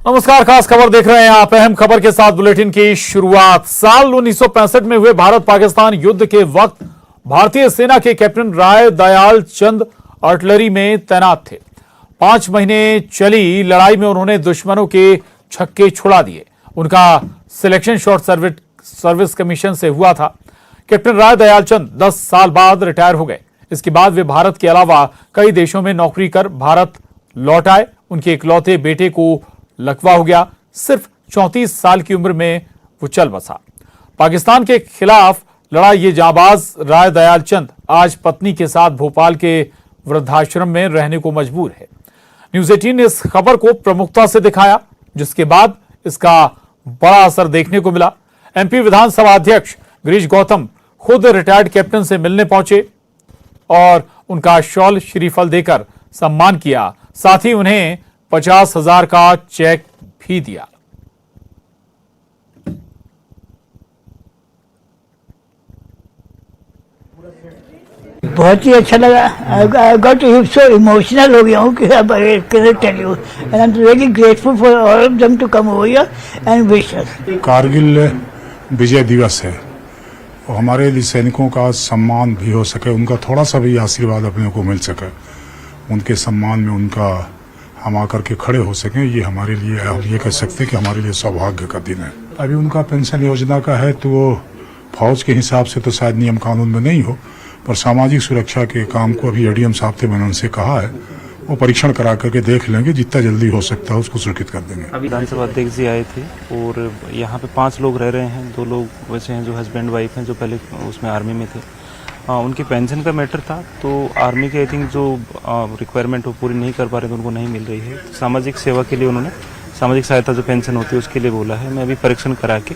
नमस्कार, खास खबर देख रहे हैं आप। अहम खबर के साथ बुलेटिन की शुरुआत। साल 1965 में हुए भारत पाकिस्तान युद्ध के वक्त भारतीय सेना के कैप्टन राय दयाल चंद आर्टिलरी में तैनात थे। 5 महीने चली लड़ाई में उन्होंने दुश्मनों के छक्के छुड़ा दिए। उनका सिलेक्शन शॉर्ट सर्विस कमीशन से हुआ था। कैप्टन राय दयाल चंद 10 साल बाद रिटायर हो गए। इसके बाद वे भारत के अलावा कई देशों में नौकरी कर भारत लौट आए। उनके इकलौते बेटे को लकवा हो गया। सिर्फ 34 साल की उम्र में वो चल बसा। पाकिस्तान के खिलाफ लड़ा ये जाबाज राय दयाल चंद आज पत्नी के साथ भोपाल के वृद्धाश्रम में रहने को मजबूर है। न्यूज 18 ने इस खबर को प्रमुखता से दिखाया, जिसके बाद इसका बड़ा असर देखने को मिला। एमपी विधानसभा अध्यक्ष गिरीश गौतम खुद रिटायर्ड कैप्टन से मिलने पहुंचे और उनका शॉल श्रीफल देकर सम्मान किया। साथ ही उन्हें 50,000 का चेक भी दिया। बहुत ही अच्छा लगा। I got so emotional हो गया हूँ कि अब I cannot tell you, and I'm really grateful for all of them to come over here and wish us. Kargil विजय दिवस है और हमारे लिए सैनिकों का सम्मान भी हो सके, उनका थोड़ा सा भी आशीर्वाद अपने को मिल सके, उनके सम्मान में उनका हम आकर के खड़े हो सकें, ये हमारे लिए, हम ये कह सकते हैं कि हमारे लिए सौभाग्य का दिन है। अभी उनका पेंशन योजना का है तो वो फौज के हिसाब से तो शायद नियम कानून में नहीं हो, पर सामाजिक सुरक्षा के काम को अभी एडीएम साहब से मैंने उनसे कहा है, वो परीक्षण करा करके देख लेंगे, जितना जल्दी हो सकता है उसको स्वीकृत कर देंगे। अभी विधानसभा अध्यक्ष जी आए थे और यहाँ पे 5 लोग रह रहे हैं। 2 लोग वैसे हैं जो हस्बैंड वाइफ हैं, जो पहले उसमें आर्मी में थे। उनकी पेंशन का मैटर था, तो आर्मी के आई थिंक जो रिक्वायरमेंट वो पूरी नहीं कर पा रहे थे, उनको नहीं मिल रही है। तो सामाजिक सेवा के लिए उन्होंने सामाजिक सहायता जो पेंशन होती है उसके लिए बोला है। मैं अभी परीक्षण करा के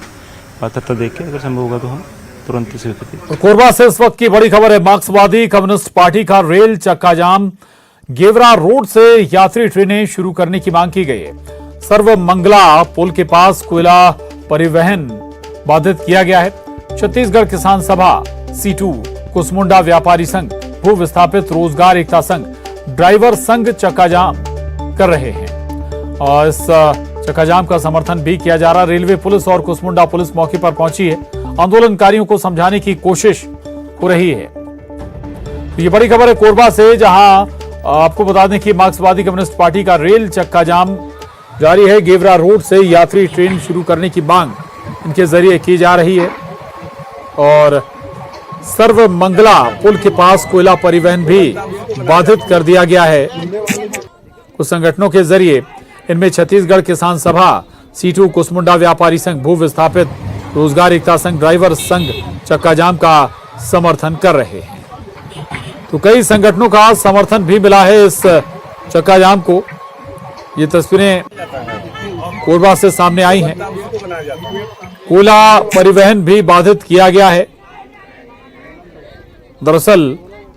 पात्रता देख के अगर संभव होगा तो हम तुरंत ही स्वीकृति। तो कोरबा से इस वक्त की बड़ी खबर है। मार्क्सवादी कम्युनिस्ट पार्टी का रेल चक्का जाम। गेवरा रोड से यात्री ट्रेनें शुरू करने की मांग की गई है। सर्वमंगला पुल के पास कोयला परिवहन बाधित किया गया है। छत्तीसगढ़ किसान सभा, C2, कुसमुंडा व्यापारी संघ, भू विस्थापित रोजगार एकता संघ, ड्राइवर संघ चक्का जाम कर रहे हैं और इस चक्का जाम का समर्थन भी किया जा रहा। रेलवे पुलिस और कुसमुंडा पुलिस मौके पर पहुंची है। आंदोलनकारियों को समझाने की कोशिश हो रही है। तो ये बड़ी खबर है कोरबा से, जहां आपको बता दें कि मार्क्सवादी कम्युनिस्ट पार्टी का रेल चक्का जाम जारी है। गेवरा रोड से यात्री ट्रेन शुरू करने की मांग इनके जरिए की जा रही है और सर्वमंगला पुल के पास कोयला परिवहन भी बाधित कर दिया गया है कुछ संगठनों के जरिए। इनमें छत्तीसगढ़ किसान सभा, C2, कुसमुंडा व्यापारी संघ, भू विस्थापित रोजगार एकता संघ, ड्राइवर संघ चक्का जाम का समर्थन कर रहे हैं। तो कई संगठनों का समर्थन भी मिला है इस चक्का जाम को। ये तस्वीरें कोरबा से सामने आई हैं। कोयला परिवहन भी बाधित किया गया है। दरअसल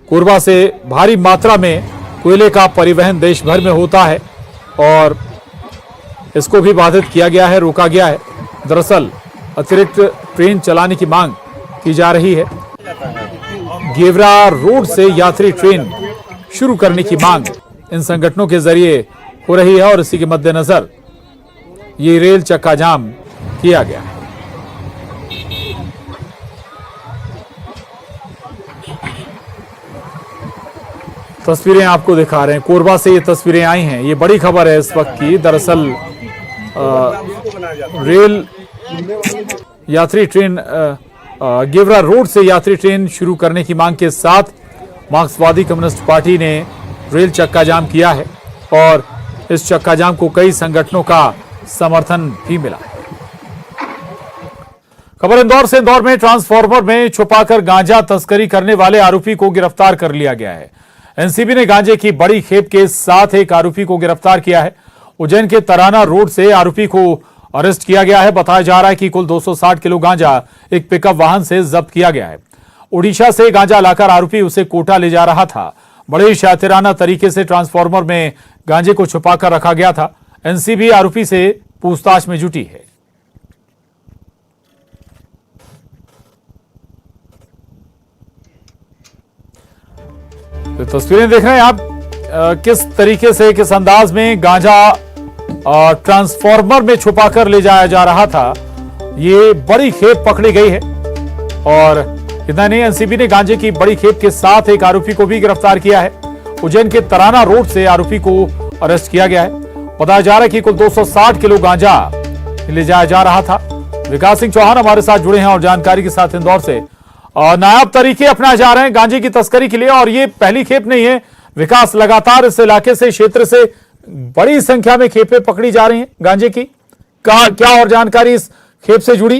कोरबा से भारी मात्रा में कोयले का परिवहन देश भर में होता है और इसको भी बाधित किया गया है, रोका गया है। दरअसल अतिरिक्त ट्रेन चलाने की मांग की जा रही है। गेवरा रोड से यात्री ट्रेन शुरू करने की मांग इन संगठनों के जरिए हो रही है और इसी के मद्देनजर ये रेल चक्का जाम किया गया है। तस्वीरें आपको दिखा रहे हैं। कोरबा से ये तस्वीरें आई हैं। ये बड़ी खबर है इस वक्त की। दरअसल रेल यात्री ट्रेन गेवरा रोड से यात्री ट्रेन शुरू करने की मांग के साथ मार्क्सवादी कम्युनिस्ट पार्टी ने रेल चक्का जाम किया है और इस चक्का जाम को कई संगठनों का समर्थन भी मिला है। खबर इंदौर से। इंदौर में ट्रांसफार्मर में छुपाकर गांजा तस्करी करने वाले आरोपी को गिरफ्तार कर लिया गया है। एनसीबी ने गांजे की बड़ी खेप के साथ एक आरोपी को गिरफ्तार किया है। उज्जैन के तराना रोड से आरोपी को अरेस्ट किया गया है। बताया जा रहा है कि कुल 260 किलो गांजा एक पिकअप वाहन से जब्त किया गया है। ओडिशा से गांजा लाकर आरोपी उसे कोटा ले जा रहा था। बड़े शातिराना तरीके से ट्रांसफार्मर में गांजे को छुपाकर रखा गया था। एनसीबी आरोपी से पूछताछ में जुटी है। तो तस्वीरें देख रहे हैं आप किस तरीके से, किस अंदाज में गांजा ट्रांसफार्मर में छुपाकर ले जाया जा रहा था। ये बड़ी खेप पकड़ी गई है और इतना नहीं, एनसीबी ने गांजे की बड़ी खेप के साथ एक आरोपी को भी गिरफ्तार किया है। उज्जैन के तराना रोड से आरोपी को अरेस्ट किया गया है। बताया जा रहा है कि कुल 260 किलो गांजा ले जाया जा रहा था। विकास सिंह चौहान हमारे साथ जुड़े हैं और जानकारी के साथ इंदौर से नायाब तरीके अपनाए जा रहे हैं गांजे की तस्करी के लिए, और ये पहली खेप नहीं है। विकास, लगातार इस इलाके से, क्षेत्र से बड़ी संख्या में खेपें पकड़ी जा रही हैं गांजे की। क्या और जानकारी इस खेप से जुड़ी?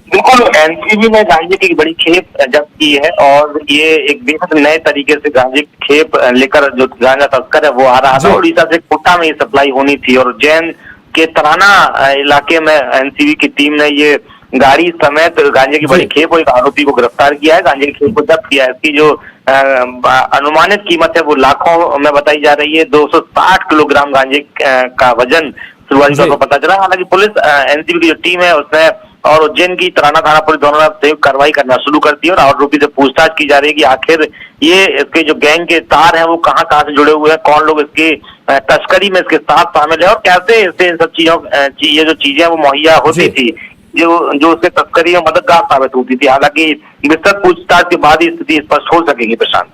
बिल्कुल, एनसीबी ने गांजे की बड़ी खेप जब्त की है और ये एक बेहद नए तरीके से गांजे की खेप लेकर जो गांजा तस्कर है वो आ रहा था। उड़ीसा से कोटा में ये सप्लाई होनी थी और उज्जैन के तराना इलाके में एनसीबी की टीम ने ये गाड़ी समेत गांजे की बड़ी खेप और एक आरोपी को गिरफ्तार किया है। गांजे की खेप को जब्त किया है। इसकी जो अनुमानित कीमत है वो लाखों में बताई जा रही है। 260 किलोग्राम गांजे का वजन शुरुआती तौर पर पता चला। हालांकि पुलिस, एनसीबी की जो टीम है उसने और उज्जैन की तराना थाना पुलिस दोनों ने संयुक्त कार्रवाई करना शुरू कर दी है और आरोपी से पूछताछ की जा रही है कि आखिर ये इसके जो गैंग के तार हैं वो कहां से जुड़े हुए हैं, कौन लोग इसकी तस्करी में इसके साथ शामिल है और कैसे इससे इन सब चीजों ये जो चीजें वो मुहैया होती थी, जो उसके तस्करी में मददगार साबित होती थी। हालांकि विस्तृत पूछताछ के बाद ही स्थिति स्पष्ट हो सकेगी। प्रशांत,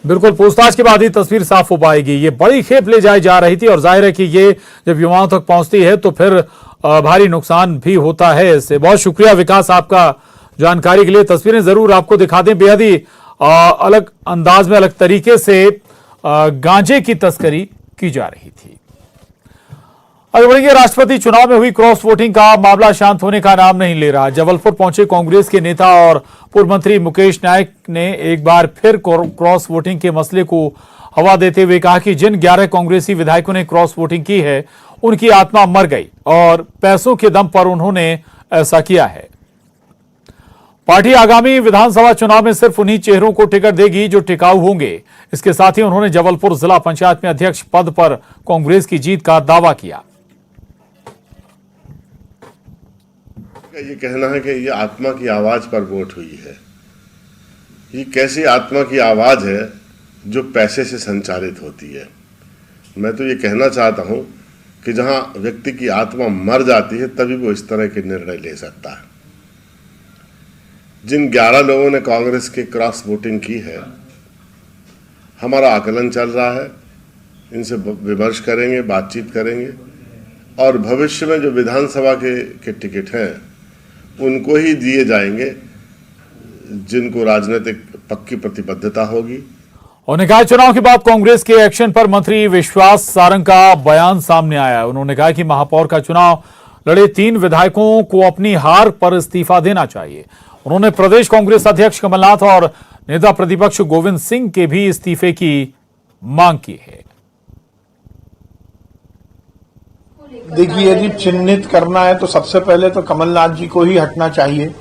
बिल्कुल, पूछताछ के बाद ही तस्वीर साफ हो पाएगी। ये बड़ी खेप ले जाई जा रही थी और जाहिर है कि ये जब युवाओं तक पहुंचती है तो फिर भारी नुकसान भी होता है। इससे बहुत शुक्रिया विकास आपका जानकारी के लिए। तस्वीरें जरूर आपको दिखा दें। बेहद ही अलग अंदाज में, अलग तरीके से गांजे की तस्करी की जा रही थी। आगे बढ़ेंगे। राष्ट्रपति चुनाव में हुई क्रॉस वोटिंग का मामला शांत होने का नाम नहीं ले रहा। जबलपुर पहुंचे कांग्रेस के नेता और पूर्व मंत्री मुकेश नायक ने एक बार फिर क्रॉस वोटिंग के मसले को हवा देते हुए कहा कि जिन 11 कांग्रेसी विधायकों ने क्रॉस वोटिंग की है उनकी आत्मा मर गई और पैसों के दम पर उन्होंने ऐसा किया है। पार्टी आगामी विधानसभा चुनाव में सिर्फ उन्हीं चेहरों को टिकट देगी जो टिकाऊ होंगे। इसके साथ ही उन्होंने जबलपुर जिला पंचायत में अध्यक्ष पद पर कांग्रेस की जीत का दावा किया। ये कहना है कि ये आत्मा की आवाज पर वोट हुई है। ये कैसी आत्मा की आवाज है जो पैसे से संचालित होती है? मैं तो ये कहना चाहता हूं कि जहां व्यक्ति की आत्मा मर जाती है तभी वो इस तरह के निर्णय ले सकता है। जिन 11 लोगों ने कांग्रेस की क्रॉस वोटिंग की है, हमारा आकलन चल रहा है, इनसे विमर्श करेंगे, बातचीत करेंगे और भविष्य में जो विधानसभा के टिकट हैं उनको ही दिए जाएंगे जिनको राजनीतिक पक्की प्रतिबद्धता होगी। उन्होंने कहा चुनाव के बाद कांग्रेस के एक्शन पर मंत्री विश्वास सारंग का बयान सामने आया। उन्होंने कहा कि महापौर का चुनाव लड़े 3 विधायकों को अपनी हार पर इस्तीफा देना चाहिए। उन्होंने प्रदेश कांग्रेस अध्यक्ष कमलनाथ और नेता प्रतिपक्ष गोविंद सिंह के भी इस्तीफे की मांग की है। देखिए, यदि चिन्हित करना है तो सबसे पहले तो कमलनाथ जी को ही हटना चाहिए,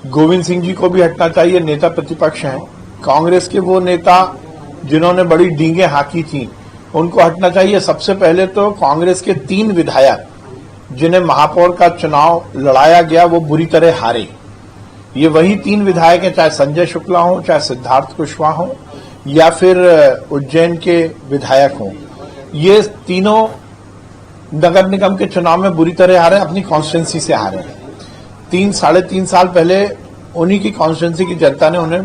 गोविंद सिंह जी को भी हटना चाहिए, नेता प्रतिपक्ष हैं। कांग्रेस के वो नेता जिन्होंने बड़ी डींगे हाँकी थी उनको हटना चाहिए। सबसे पहले तो कांग्रेस के 3 विधायक जिन्हें महापौर का चुनाव लड़ाया गया वो बुरी तरह हारे। ये वही 3 विधायक हैं, चाहे संजय शुक्ला हो, चाहे सिद्धार्थ कुशवाहा हो या फिर उज्जैन के विधायक हों। ये तीनों नगर निगम के चुनाव में बुरी तरह हारे, अपनी कॉन्स्टिट्यूंसी से हारे। 3-3.5 साल पहले उन्हीं की कॉन्स्टिट्यूंसी की जनता ने उन्हें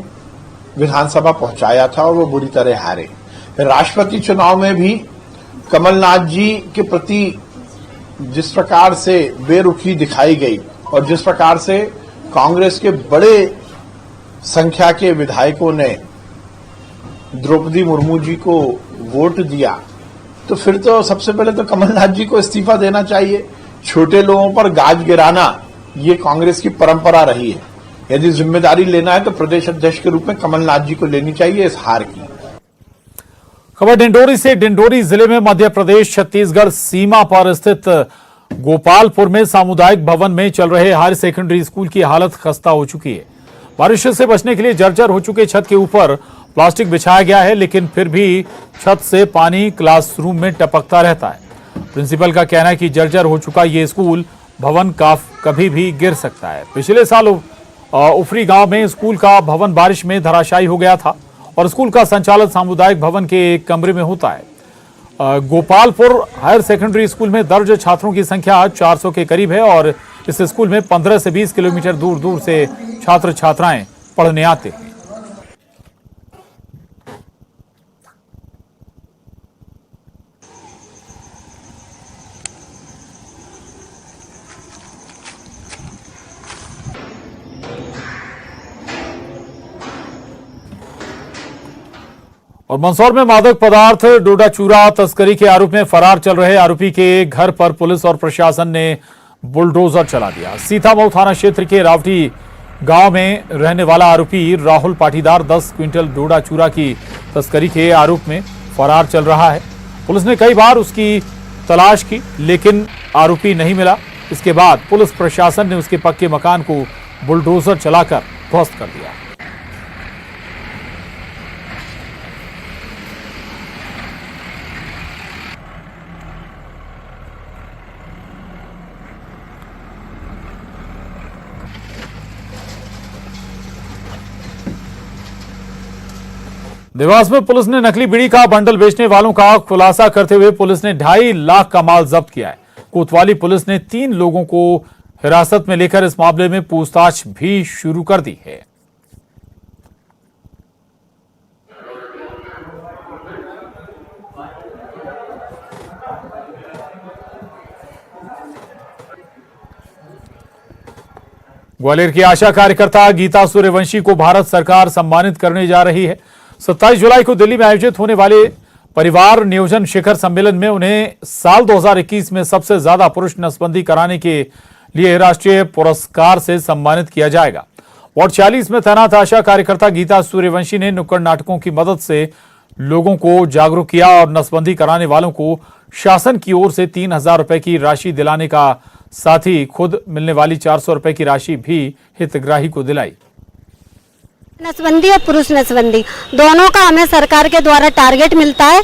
विधानसभा पहुंचाया था और वो बुरी तरह हारे। राष्ट्रपति चुनाव में भी कमलनाथ जी के प्रति जिस प्रकार से बेरुखी दिखाई गई और जिस प्रकार से कांग्रेस के बड़े संख्या के विधायकों ने द्रौपदी मुर्मू जी को वोट दिया, तो फिर तो सबसे पहले तो कमलनाथ जी को इस्तीफा देना चाहिए। छोटे लोगों पर गाज गिराना ये कांग्रेस की परंपरा रही है। यदि जिम्मेदारी लेना है तो प्रदेश अध्यक्ष के रूप में कमलनाथ जी को लेनी चाहिए इस हार की। खबर डिंडोरी से। डिंडोरी जिले में मध्य प्रदेश छत्तीसगढ़ सीमा पर स्थित गोपालपुर में सामुदायिक भवन में चल रहे हायर सेकेंडरी स्कूल की हालत खस्ता हो चुकी है। बारिश से बचने के लिए जर्जर हो चुके छत के ऊपर प्लास्टिक बिछाया गया है, लेकिन फिर भी छत से पानी क्लासरूम में टपकता रहता है। प्रिंसिपल का कहना है कि जर्जर हो चुका ये स्कूल भवन कभी भी गिर सकता है। पिछले साल उफरी गांव में स्कूल का भवन बारिश में धराशायी हो गया था और स्कूल का संचालन सामुदायिक भवन के एक कमरे में होता है। गोपालपुर हायर सेकेंडरी स्कूल में दर्ज छात्रों की संख्या 400 के करीब है और इस स्कूल में 15 से 20 किलोमीटर दूर दूर से छात्र छात्राएं पढ़ने आते हैं। और मंदसौर में मादक पदार्थ डोडा चूरा तस्करी के आरोप में फरार चल रहे आरोपी के घर पर पुलिस और प्रशासन ने बुलडोजर चला दिया। सीतामऊ थाना क्षेत्र के रावटी गांव में रहने वाला आरोपी राहुल पाटीदार 10 क्विंटल डोडा चूरा की तस्करी के आरोप में फरार चल रहा है। पुलिस ने कई बार उसकी तलाश की लेकिन आरोपी नहीं मिला। इसके बाद पुलिस प्रशासन ने उसके पक्के मकान को बुलडोजर चलाकर ध्वस्त कर दिया। देवास में पुलिस ने नकली बीड़ी का बंडल बेचने वालों का खुलासा करते हुए पुलिस ने 2.5 लाख का माल जब्त किया है। कोतवाली पुलिस ने 3 लोगों को हिरासत में लेकर इस मामले में पूछताछ भी शुरू कर दी है। ग्वालियर की आशा कार्यकर्ता गीता सूर्यवंशी को भारत सरकार सम्मानित करने जा रही है। 27 जुलाई को दिल्ली में आयोजित होने वाले परिवार नियोजन शिखर सम्मेलन में उन्हें साल 2021 में सबसे ज्यादा पुरुष नसबंदी कराने के लिए राष्ट्रीय पुरस्कार से सम्मानित किया जाएगा। वार्ड 46 में तैनात आशा कार्यकर्ता गीता सूर्यवंशी ने नुक्कड़ नाटकों की मदद से लोगों को जागरूक किया और नसबंदी कराने वालों को शासन की ओर से 3,000 रुपए की राशि दिलाने का साथ ही खुद मिलने वाली 400 रुपए की राशि भी हितग्राही को दिलाई। नसबंदी और पुरुष नसबंदी दोनों का हमें सरकार के द्वारा टारगेट मिलता है।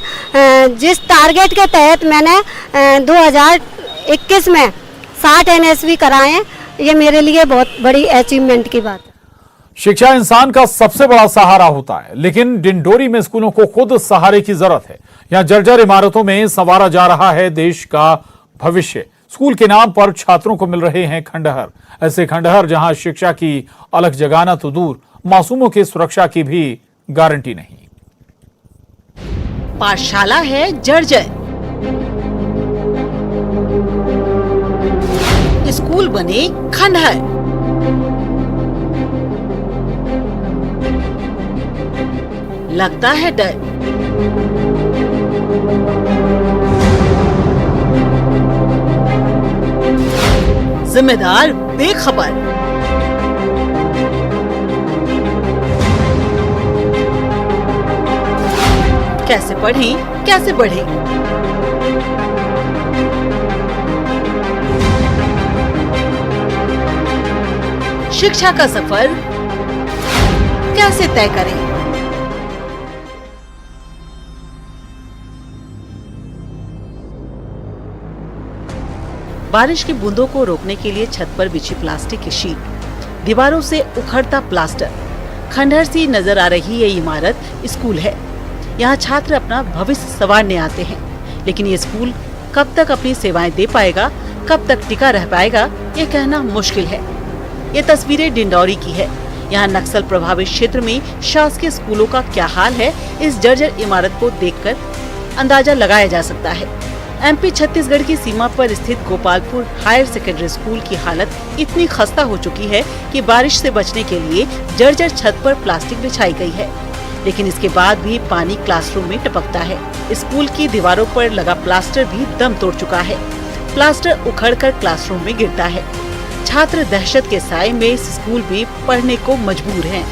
जिस टारगेट के तहत मैंने 2021 में 60 NSV कराए, ये मेरे लिए बहुत बड़ी अचीवमेंट की बात है। शिक्षा इंसान का सबसे बड़ा सहारा होता है, लेकिन डिंडोरी में स्कूलों को खुद सहारे की जरूरत है। यहां जर्जर इमारतों में संवारा जा रहा है देश का भविष्य। स्कूल के नाम पर छात्रों को मिल रहे हैं खंडहर। ऐसे खंडहर जहां शिक्षा की अलग जगह तो दूर, मासूमों की सुरक्षा की भी गारंटी नहीं। पाठशाला है जर्जर, स्कूल बने खंडहर। लगता है डर। जिम्मेदार बेखबर। कैसे पढ़ें, कैसे बढ़ें? शिक्षा का सफर कैसे तय करें? बारिश की बूंदों को रोकने के लिए छत पर बिछी प्लास्टिक की शीट, दीवारों से उखड़ता प्लास्टर, खंडहर सी नजर आ रही ये इमारत स्कूल है। यहाँ छात्र अपना भविष्य संवारने आते हैं, लेकिन ये स्कूल कब तक अपनी सेवाएं दे पाएगा, कब तक टिका रह पाएगा, ये कहना मुश्किल है। ये तस्वीरें डिंडौरी की है। यहाँ नक्सल प्रभावित क्षेत्र में शासकीय स्कूलों का क्या हाल है, इस जर्जर इमारत को देखकर अंदाजा लगाया जा सकता है। MP छत्तीसगढ़ की सीमा पर स्थित गोपालपुर हायर सेकेंडरी स्कूल की हालत इतनी खस्ता हो चुकी है कि बारिश से बचने के लिए जर्जर छत पर प्लास्टिक बिछाई गई है, लेकिन इसके बाद भी पानी क्लासरूम में टपकता है। स्कूल की दीवारों पर लगा प्लास्टर भी दम तोड़ चुका है। प्लास्टर उखड़कर क्लासरूम में गिरता है। छात्र दहशत के साए में इस स्कूल में पढ़ने को मजबूर हैं।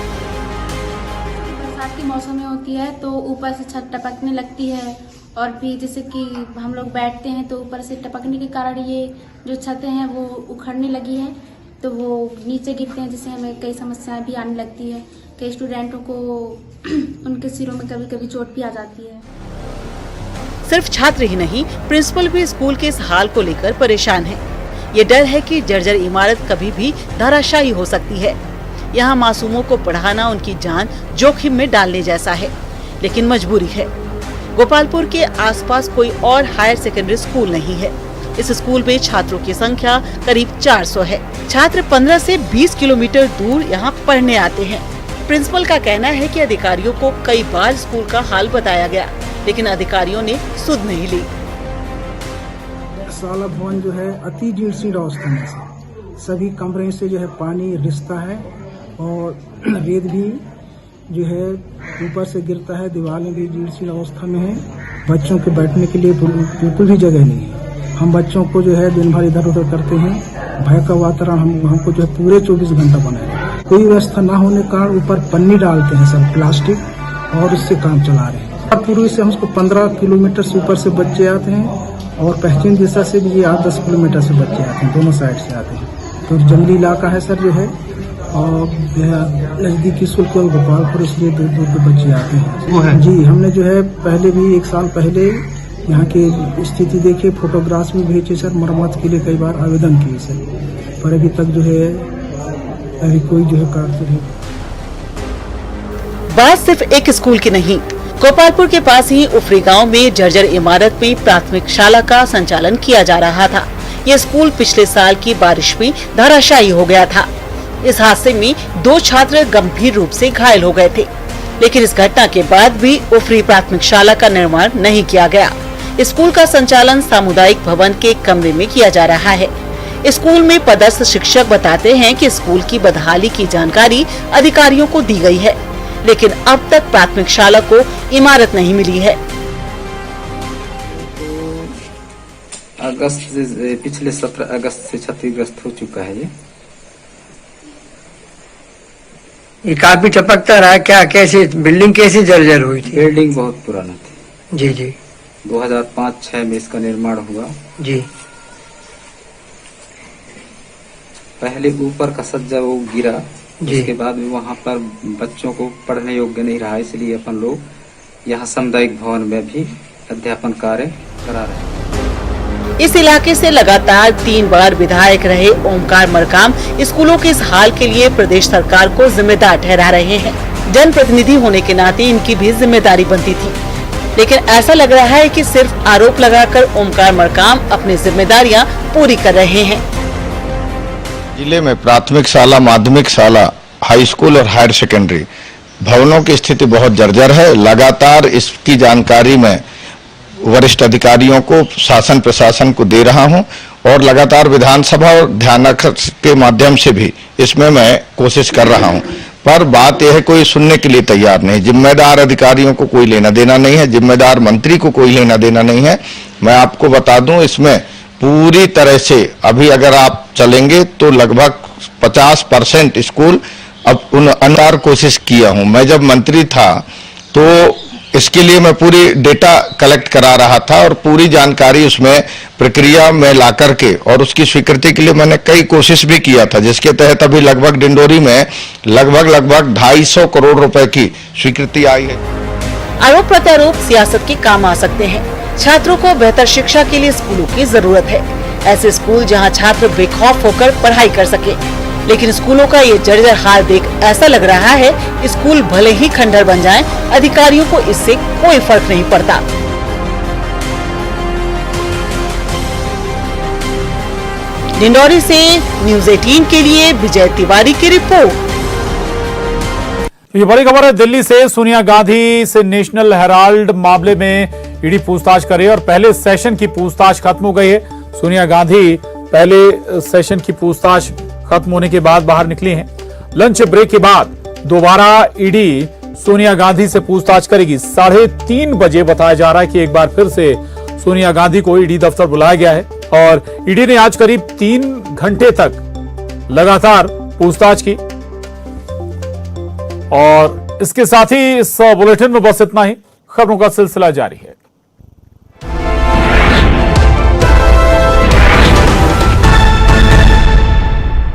बरसात के मौसम में होती है तो ऊपर से छत टपकने लगती है और भी जैसे कि हम लोग बैठते हैं तो ऊपर से टपकने के कारण ये जो छतें हैं वो उखड़ने लगी है, तो वो नीचे गिरते हैं, जिससे हमें कई समस्याएं भी आने लगती है। कई स्टूडेंटों को उनके सिरों में कभी कभी चोट भी आ जाती है। सिर्फ छात्र ही नहीं, प्रिंसिपल भी स्कूल के इस हाल को लेकर परेशान है। ये डर है कि जर्जर इमारत कभी भी धराशायी हो सकती है। यहाँ मासूमों को पढ़ाना उनकी जान जोखिम में डालने जैसा है, लेकिन मजबूरी है। गोपालपुर के आसपास कोई और हायर सेकेंडरी स्कूल नहीं है। इस स्कूल में छात्रों की संख्या करीब 400 है। छात्र 15 से 20 किलोमीटर दूर यहाँ पढ़ने आते हैं। प्रिंसिपल का कहना है कि अधिकारियों को कई बार स्कूल का हाल बताया गया, लेकिन अधिकारियों ने सुध नहीं ली। शाला भवन जो है अति जीर्ण अवस्था में है। सभी कमरे से जो है पानी रिसता है और रेत भी जो है ऊपर से गिरता है। दीवारें भी जीर्ण अवस्था में है। बच्चों के बैठने के लिए बिल्कुल भी जगह नहीं है। हम बच्चों को जो है दिन भर इधर उधर करते हैं। भय का वातावरण हमको जो है पूरे 24 घंटा बनाए। कोई व्यवस्था न होने के कारण ऊपर पन्नी डालते हैं सब प्लास्टिक, और इससे काम चला रहे हैं। पूर्वी से हमको 15 किलोमीटर से ऊपर से बच्चे आते हैं और पश्चिम दिशा से भी 8-10 किलोमीटर से बच्चे आते हैं। दोनों साइड से आते हैं। तो जंगली इलाका है सर जो है, और नजदीकी स्कूल केवल गोपालपुर, इसलिए दूर दूर के बच्चे आते हैं। वो है जी। हमने जो है पहले भी 1 साल पहले यहाँ की स्थिति देखी, फोटोग्राफ्स में भेजे सर। मरम्मत के लिए कई बार आवेदन किए सर, पर अभी तक जो है अभी कोई जो है कार्य नहीं। बात सिर्फ एक स्कूल की नहीं, गोपालपुर के पास ही उफरी गांव में जर्जर इमारत में प्राथमिक शाला का संचालन किया जा रहा था। ये स्कूल पिछले साल की बारिश में धराशायी हो गया था। इस हादसे में 2 छात्र गंभीर रूप से घायल हो गए थे, लेकिन इस घटना के बाद भी उफरी प्राथमिक शाला का निर्माण नहीं किया गया। स्कूल का संचालन सामुदायिक भवन के कमरे में किया जा रहा है। स्कूल में पदस्थ शिक्षक बताते हैं कि स्कूल की बदहाली की जानकारी अधिकारियों को दी गई है, लेकिन अब तक प्राथमिक शाला को इमारत नहीं मिली है। अगस्त से पिछले 17 अगस्त से क्षतिग्रस्त हो चुका है ये काफी टपकता रहा। क्या कैसे बिल्डिंग कैसे जर्जर हुई थी? बिल्डिंग बहुत पुराना थी जी जी। 2005-06 में इसका निर्माण हुआ जी। पहले ऊपर का सज्जा वो गिरा, उसके बाद भी वहाँ पर बच्चों को पढ़ने योग्य नहीं रहा, इसलिए अपन लोग यहाँ सामुदायिक भवन में भी अध्यापन कार्य करा रहे हैं। इस इलाके से लगातार 3 बार विधायक रहे ओमकार मरकाम स्कूलों के इस हाल के लिए प्रदेश सरकार को जिम्मेदार ठहरा रहे हैं। जनप्रतिनिधि होने के नाते इनकी भी जिम्मेदारी बनती थी, लेकिन ऐसा लग रहा है कि सिर्फ आरोप लगाकर ओमकार मरकाम अपनी जिम्मेदारियां पूरी कर रहे हैं। जिले में प्राथमिक शाला, माध्यमिक शाला, हाई स्कूल और हायर सेकेंडरी भवनों की स्थिति बहुत जर्जर है। लगातार इसकी जानकारी मैं वरिष्ठ अधिकारियों को, शासन प्रशासन को दे रहा हूं और लगातार विधानसभा और ध्यानाकर्षण के माध्यम से भी इसमें मैं कोशिश कर रहा हूं, पर बात यह है कोई सुनने के लिए तैयार नहीं। जिम्मेदार अधिकारियों को कोई लेना देना नहीं है, जिम्मेदार मंत्री को कोई लेना देना नहीं है। मैं आपको बता दूं, इसमें पूरी तरह से अभी अगर आप चलेंगे तो लगभग 50% स्कूल अब उन अनुसार कोशिश किया हूं। मैं जब मंत्री था तो इसके लिए मैं पूरी डेटा कलेक्ट करा रहा था और पूरी जानकारी उसमें प्रक्रिया में ला करके और उसकी स्वीकृति के लिए मैंने कई कोशिश भी किया था, जिसके तहत अभी लगभग डिंडोरी में लगभग 250 करोड़ रुपए की स्वीकृति आई है। आरोप प्रत्यारोप सियासत के काम आ सकते हैं। छात्रों को बेहतर शिक्षा के लिए स्कूलों की जरूरत है। ऐसे स्कूल जहां छात्र बेखौफ होकर पढ़ाई कर सके, लेकिन स्कूलों का ये जर्जर हाल देख ऐसा लग रहा है स्कूल भले ही खंडहर बन जाएं, अधिकारियों को इससे कोई फर्क नहीं पड़ता। डिंडोरी से न्यूज़ 18 के लिए विजय तिवारी की रिपोर्ट। ये बड़ी खबर है दिल्ली से। सोनिया गांधी से नेशनल हेराल्ड मामले में ईडी पूछताछ करे और पहले सेशन की पूछताछ खत्म हो गई है। सोनिया गांधी पहले सेशन की पूछताछ खत्म होने के बाद बाहर निकली हैं। लंच ब्रेक के बाद दोबारा ईडी सोनिया गांधी से पूछताछ करेगी। 3:30 बजे बताया जा रहा है कि एक बार फिर से सोनिया गांधी को ईडी दफ्तर बुलाया गया है और ईडी ने आज करीब 3 घंटे तक लगातार पूछताछ की। और इसके साथ ही इस बुलेटिन में बस इतना ही। खबरों का सिलसिला जारी है।